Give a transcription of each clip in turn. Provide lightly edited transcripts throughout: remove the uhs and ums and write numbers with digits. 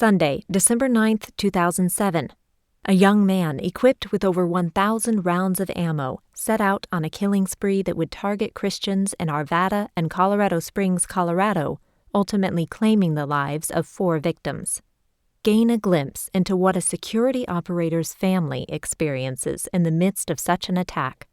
Sunday, December 9th, 2007. A young man equipped with over 1,000 rounds of ammo set out on a killing spree that would target Christians in Arvada and Colorado Springs, Colorado, ultimately claiming the lives of 4 victims. Gain a glimpse into what a security operator's family experiences in the midst of such an attack.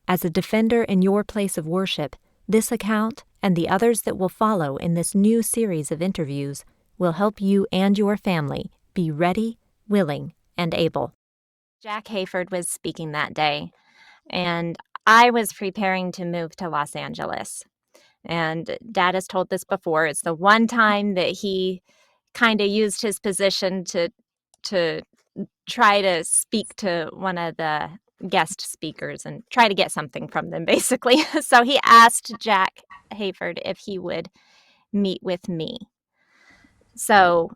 As a defender in your place of worship, this account and the others that will follow in this new series of interviews will help you and your family be ready, willing, and able. Jack Hayford was speaking that day, and I was preparing to move to Los Angeles. And Dad has told this before. It's the one time that he kind of used his position to try to speak to one of the guest speakers and try to get something from them, basically. So he asked Jack Hayford if he would meet with me. So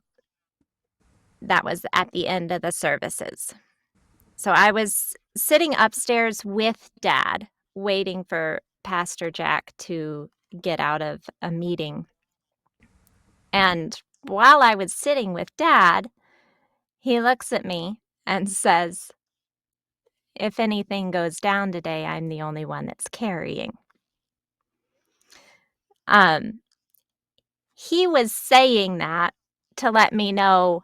that was at the end of the services. So I was sitting upstairs with Dad, waiting for Pastor Jack to get out of a meeting. And while I was sitting with Dad, he looks at me and says, "If anything goes down today, I'm the only one that's carrying." He was saying that to let me know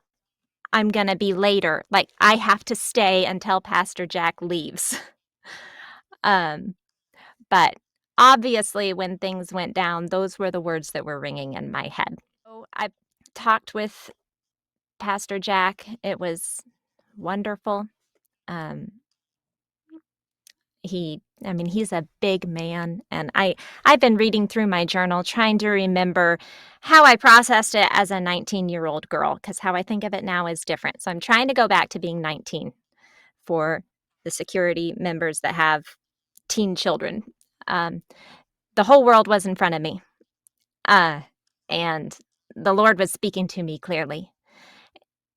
I'm going to be later. Like, I have to stay until Pastor Jack leaves. But obviously, when things went down, those were the words that were ringing in my head. So I talked with Pastor Jack. It was wonderful. He's a big man, and I've been reading through my journal trying to remember how I processed it as a 19-year-old girl, because how I think of it now is different. So I'm trying to go back to being 19 for the security members that have teen children. The whole world was in front of me, and the Lord was speaking to me clearly.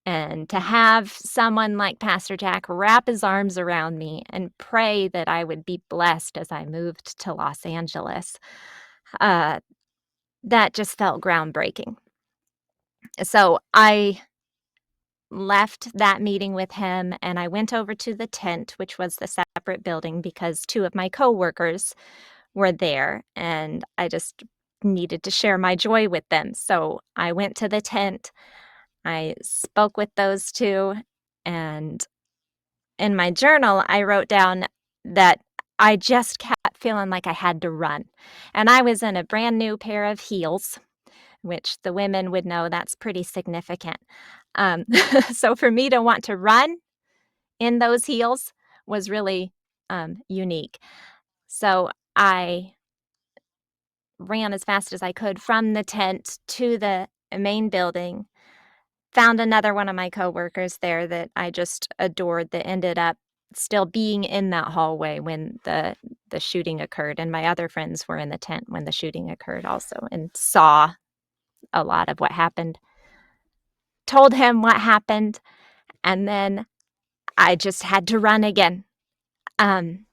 And to have someone like Pastor Jack wrap his arms around me and pray that I would be blessed as I moved to Los Angeles, that just felt groundbreaking. So I left that meeting with him and I went over to the tent, which was the separate building, because 2 of my coworkers were there and I just needed to share my joy with them. So I went to the tent. I spoke with those 2, and in my journal, I wrote down that I just kept feeling like I had to run. And I was in a brand new pair of heels, which the women would know that's pretty significant. So for me to want to run in those heels was really unique. So I ran as fast as I could from the tent to the main building. Found another one of my coworkers there that I just adored that ended up still being in that hallway when the shooting occurred, and my other friends were in the tent when the shooting occurred also and saw a lot of what happened. Told him what happened, and then I just had to run again. And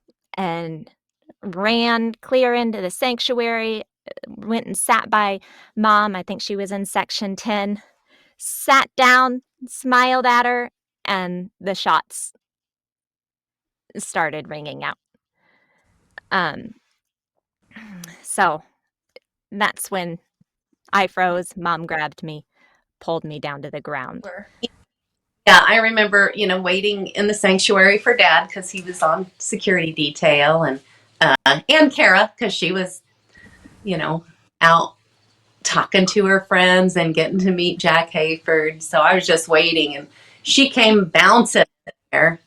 ran clear into the sanctuary, went and sat by Mom. I think she was in section 10. Sat down, smiled at her, and the shots started ringing out. So that's when I froze. Mom grabbed me, pulled me down to the ground. Yeah, I remember, waiting in the sanctuary for Dad because he was on security detail, and Kara because she was, out talking to her friends and getting to meet Jack Hayford. So I was just waiting, and she came bouncing there,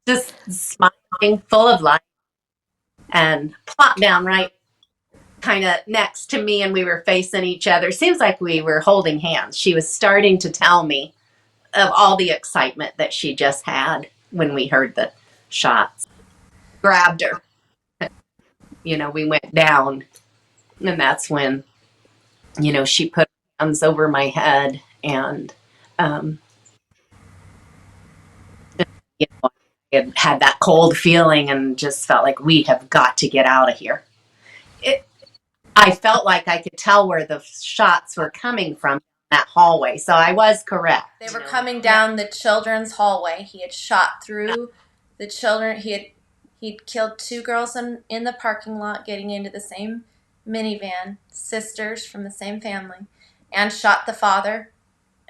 just smiling, full of life, and plopped down right kind of next to me, and we were facing each other. Seems like we were holding hands. She was starting to tell me of all the excitement that she just had when we heard the shots. Grabbed her. We went down, and that's when, she put her hands over my head, and I had that cold feeling and just felt like we have got to get out of here. I felt like I could tell where the shots were coming from that hallway. So I was correct. They were coming down the children's hallway. He had shot through the children. He'd killed 2 girls in the parking lot getting into the same minivan, sisters from the same family, and shot the father.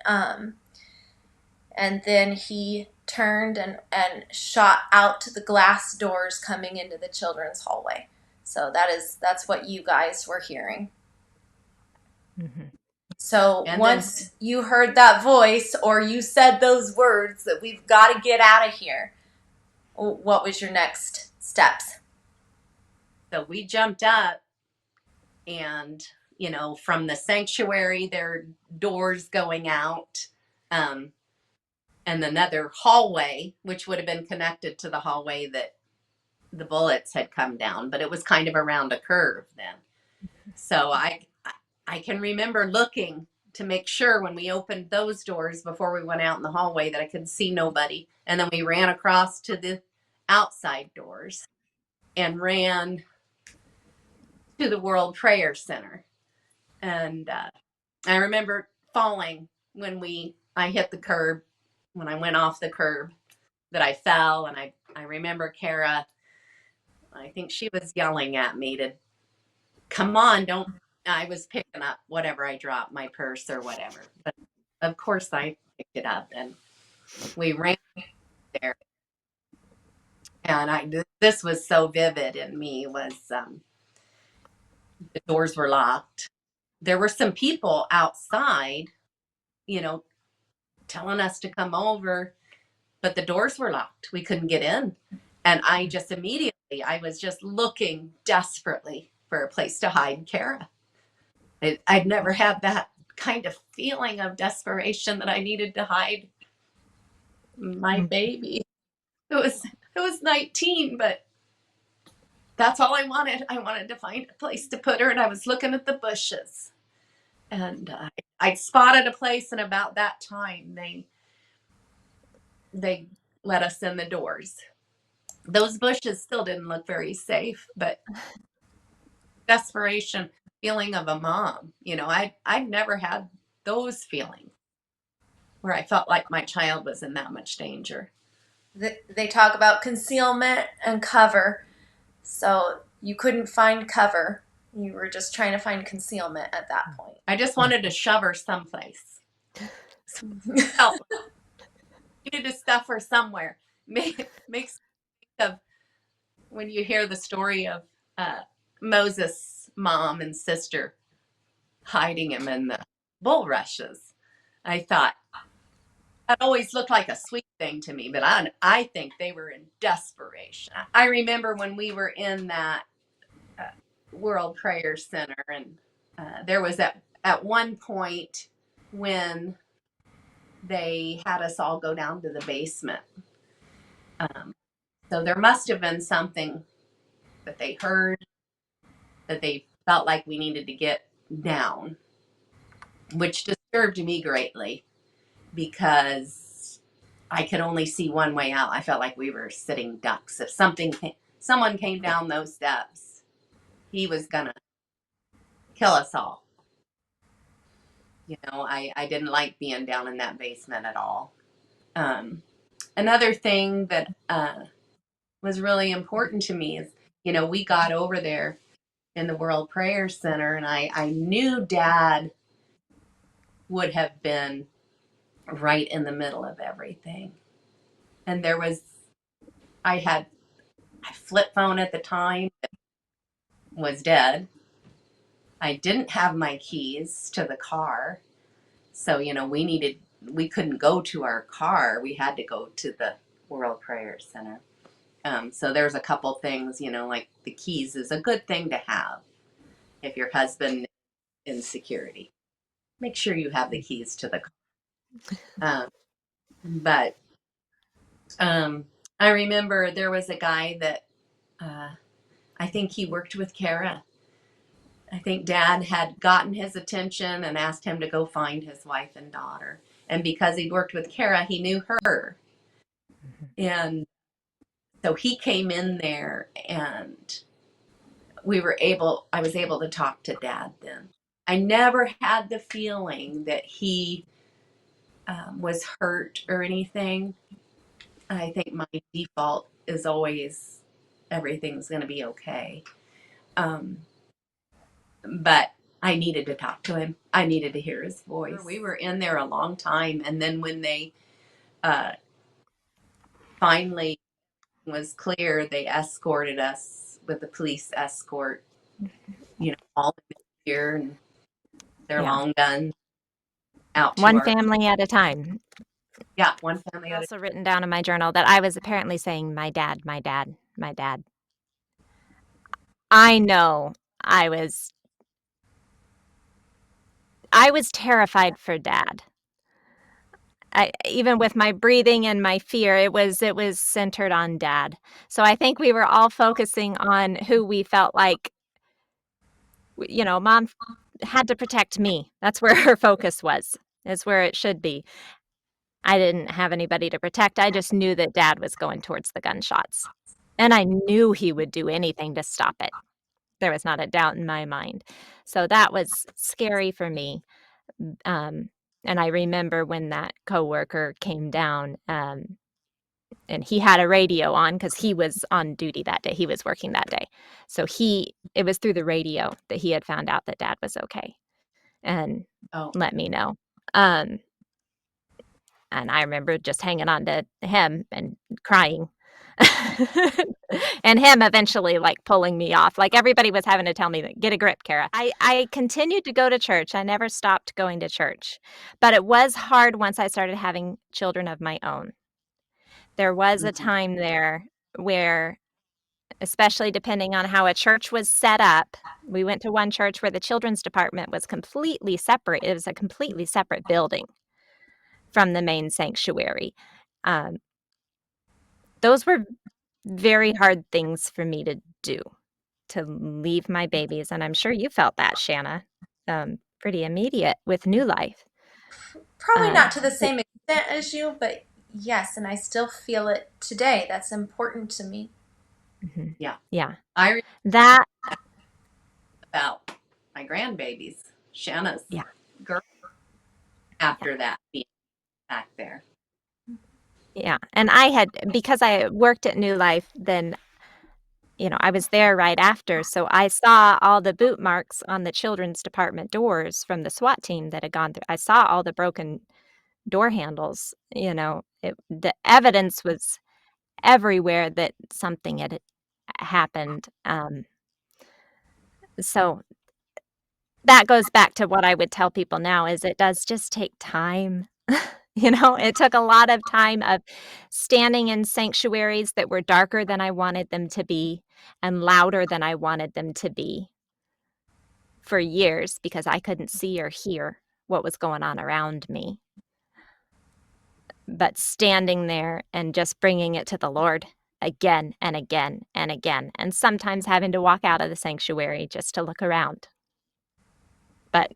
And then he turned and shot out the glass doors coming into the children's hallway. So that's what you guys were hearing. Mm-hmm. So once you heard that voice or you said those words that we've got to get out of here, what was your next steps? So we jumped up and, from the sanctuary, there are doors going out, and another hallway, which would have been connected to the hallway that the bullets had come down, but it was kind of around a curve then. So I can remember looking to make sure when we opened those doors before we went out in the hallway that I could see nobody. And then we ran across to the outside doors and ran to the World Prayer Center. And I remember falling when I hit the curb, when I went off the curb, that I fell. And I remember Kara, I think she was yelling at me to come on, don't. I was picking up whatever I dropped, my purse or whatever. But of course I picked it up and we ran there. And this was so vivid in me was the doors were locked. There were some people outside, telling us to come over, but the doors were locked. We couldn't get in. And I was just looking desperately for a place to hide Kara. I'd never had that kind of feeling of desperation that I needed to hide my baby. It was 19, but that's all I wanted. I wanted to find a place to put her, and I was looking at the bushes. And I spotted a place, and about that time, they let us in the doors. Those bushes still didn't look very safe, but desperation, feeling of a mom. I'd never had those feelings where I felt like my child was in that much danger. They talk about concealment and cover. So you couldn't find cover. You were just trying to find concealment at that point. I just wanted to shove her someplace. Help. Needed to stuff her somewhere. Makes me think of when you hear the story of Moses' mom and sister hiding him in the bulrushes. I thought that always looked like a sweet thing to me, but I think they were in desperation. I remember when we were in that World Prayer Center, and there was at one point when they had us all go down to the basement. So there must have been something that they heard that they felt like we needed to get down, which disturbed me greatly because I could only see one way out. I felt like we were sitting ducks. If someone came down those steps, he was gonna kill us all. I didn't like being down in that basement at all. Another thing that was really important to me is, we got over there in the World Prayer Center, and I knew Dad would have been right in the middle of everything. And I had my flip phone at the time that was dead. I didn't have my keys to the car. So, we couldn't go to our car. We had to go to the World Prayer Center. So there's a couple things, like the keys is a good thing to have if your husband is in security. Make sure you have the keys to the car. But I remember there was a guy that I think he worked with Kara. I think Dad had gotten his attention and asked him to go find his wife and daughter. And because he worked with Kara, he knew her. And so he came in there, and I was able to talk to Dad then. I never had the feeling that he was hurt or anything. I think my default is always everything's going to be okay. But I needed to talk to him. I needed to hear his voice. We were in there a long time, and then when they finally was clear, they escorted us with a police escort, all here and their long guns out to One our family at a time. one family I at a also written down in my journal that I was apparently saying, my dad, my dad, my dad. I know I was terrified for Dad. Even with my breathing and my fear, it was centered on Dad. So I think we were all focusing on who we felt like, Mom had to protect me. That's where her focus was. Is where it should be. I didn't have anybody to protect. I just knew that Dad was going towards the gunshots. And I knew he would do anything to stop it. There was not a doubt in my mind. So that was scary for me. And I remember when that coworker came down, and he had a radio on because he was on duty that day. He was working that day. So it was through the radio that he had found out that Dad was okay and let me know. And I remember just hanging on to him and crying. And him eventually pulling me off. Everybody was having to tell me that, get a grip, Kara. I continued to go to church. I never stopped going to church. But it was hard once I started having children of my own. There was a time there where, especially depending on how a church was set up, we went to one church where the children's department was completely separate. It was a completely separate building from the main sanctuary. Those were very hard things for me to do, to leave my babies, and I'm sure you felt that, Shanna, pretty immediate with New Life. Probably not to the same extent as you, but yes, and I still feel it today. That's important to me. Mm-hmm. Yeah. Yeah. I that about my grandbabies, Shanna's girl, after that being back there. Yeah. And because I worked at New Life, then, I was there right after. So I saw all the boot marks on the children's department doors from the SWAT team that had gone through. I saw all the broken door handles. The evidence was everywhere that something had happened. So that goes back to what I would tell people now is it does just take time. It took a lot of time of standing in sanctuaries that were darker than I wanted them to be and louder than I wanted them to be for years because I couldn't see or hear what was going on around me. But standing there and just bringing it to the Lord again and again and again, and sometimes having to walk out of the sanctuary just to look around. But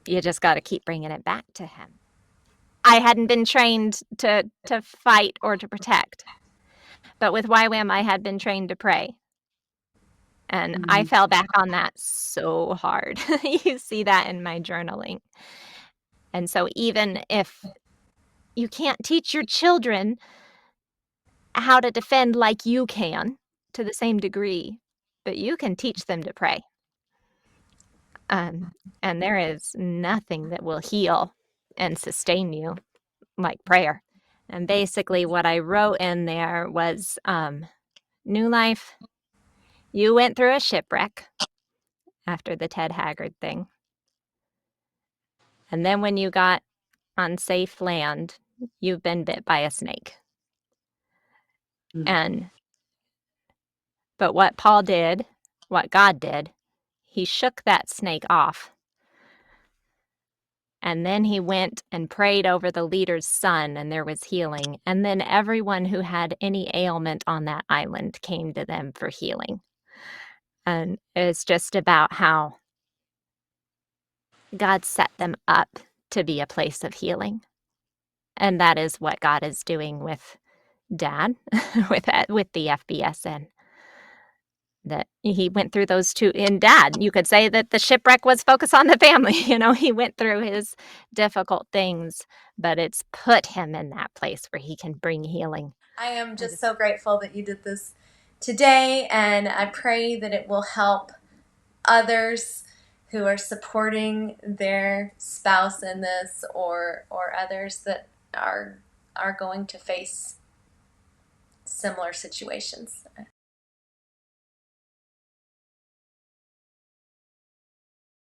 you just got to keep bringing it back to Him. I hadn't been trained to fight or to protect. But with YWAM, I had been trained to pray. And I fell back on that so hard. You see that in my journaling. And so even if you can't teach your children how to defend like you can to the same degree, but you can teach them to pray. And there is nothing that will heal and sustain you like prayer. And basically what I wrote in there was, New Life, you went through a shipwreck after the Ted Haggard thing. And then when you got on safe land, you've been bit by a snake. But what Paul did, what God did, he shook that snake off. And then he went and prayed over the leader's son, and there was healing. And then everyone who had any ailment on that island came to them for healing. And it's just about how God set them up to be a place of healing. And that is what God is doing with Dad, with the FBSN. that he went through those two. And Dad, you could say that the shipwreck was focused on the family. He went through his difficult things, but it's put him in that place where he can bring healing. I am just so grateful that you did this today, and I pray that it will help others who are supporting their spouse in this, or others that are going to face similar situations.